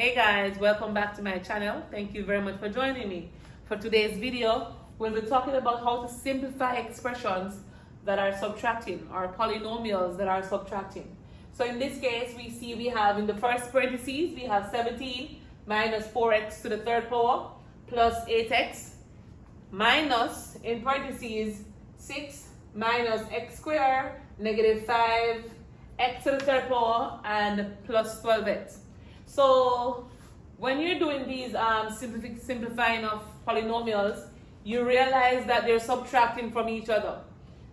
Hey guys, welcome back to my channel. Thank you very much for joining me. For today's video, we'll be talking about how to simplify expressions that are subtracting or polynomials that are subtracting. So in this case, we have in the first parentheses, we have 17 minus 4x to the third power plus 8x minus, in parentheses, 6 minus x squared negative 5x to the third power and plus 12x. So when you're doing these simplifying of polynomials, you realize that they're subtracting from each other.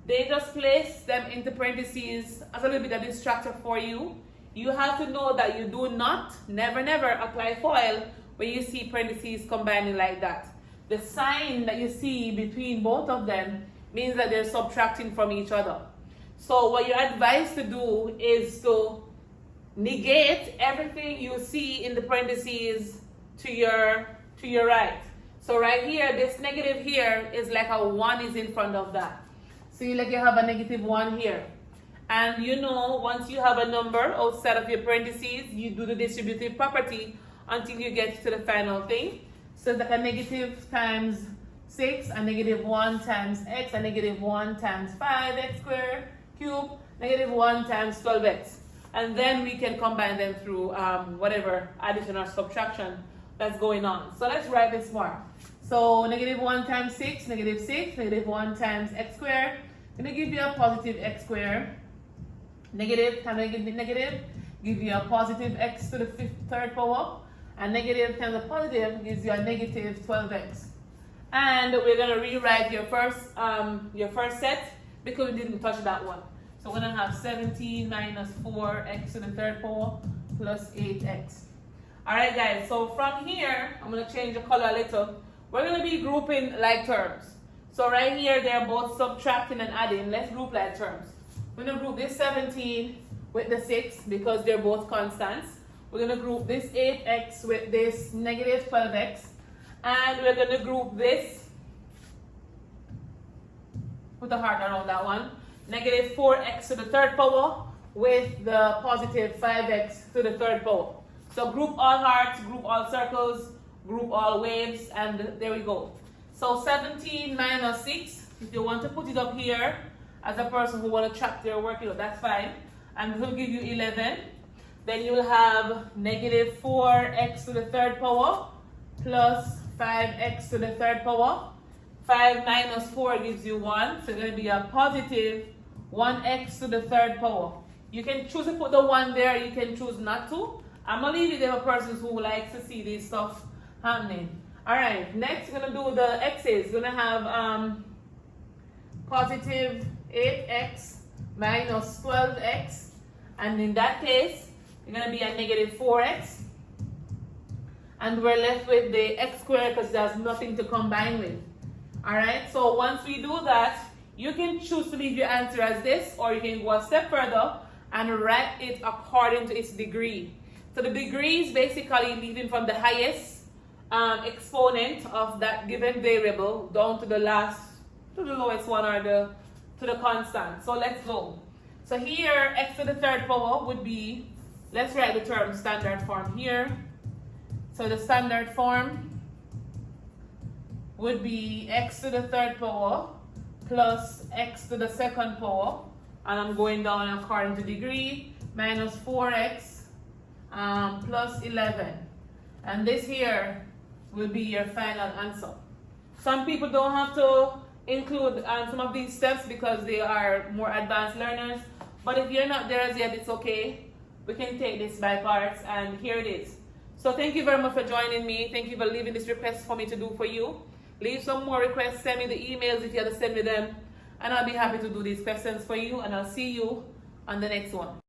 They just place them into parentheses as a little bit of a distractor for you. You have to know that you do not, never apply FOIL when you see parentheses combining like that. The sign that you see between both of them means that they're subtracting from each other. So what you're advised to do is to negate everything you see in the parentheses to your right. So right here, this negative here is like a 1 is in front of that. So you have a negative 1 here. And you know, once you have a number outside of your parentheses, you do the distributive property until you get to the final thing. So it's like a negative times 6, a negative 1 times x, a negative 1 times 5x squared cubed, negative 1 times 12x. And then we can combine them through whatever addition or subtraction that's going on. So let's write this more. So negative 1 times 6, negative 1 times x squared. I'm going to give you a positive x squared. Negative times negative give you a positive x to the third power. And negative times a positive gives you a negative 12x. And we're going to rewrite your first set because we didn't touch that one. So we're going to have 17 minus 4x to the third power plus 8x. Alright guys, so from here, I'm going to change the color a little. We're going to be grouping like terms. So right here, they're both subtracting and adding. Let's group like terms. We're going to group this 17 with the 6 because they're both constants. We're going to group this 8x with this negative 12x. And we're going to group this, put a heart around that one, negative 4x to the third power with the positive 5x to the third power. So group all hearts, group all circles, group all waves, and there we go. So 17 minus 6, if you want to put it up here as a person who want to track their work, that's fine. And it will give you 11. Then you will have negative 4x to the third power plus 5x to the third power. 5 minus 4 gives you 1, so it's going to be a positive 1x to the third power. You can choose to put the 1 there, you can choose not to. I'm going to leave it there for persons who likes to see this stuff happening. Alright, next we're going to do the x's. We're going to have positive 8x minus 12x. And in that case, it's going to be a negative 4x. And we're left with the x squared because there's nothing to combine with. Alright, so once we do that, you can choose to leave your answer as this, or you can go a step further and write it according to its degree. So the degree is basically leaving from the highest exponent of that given variable down to the lowest one, or to the constant. So let's go. So here, x to the third power would be, let's write the term standard form here. So the standard form would be x to the third power plus x to the second power, and I'm going down according to degree, minus 4x plus 11. And this here will be your final answer. Some people don't have to include some of these steps because they are more advanced learners, but if you're not there as yet, it's okay. We can take this by parts, and here it is. So thank you very much for joining me. Thank you for leaving this request for me to do for you. Leave some more requests, send me the emails if you have to send me them, and I'll be happy to do these questions for you, and I'll see you on the next one.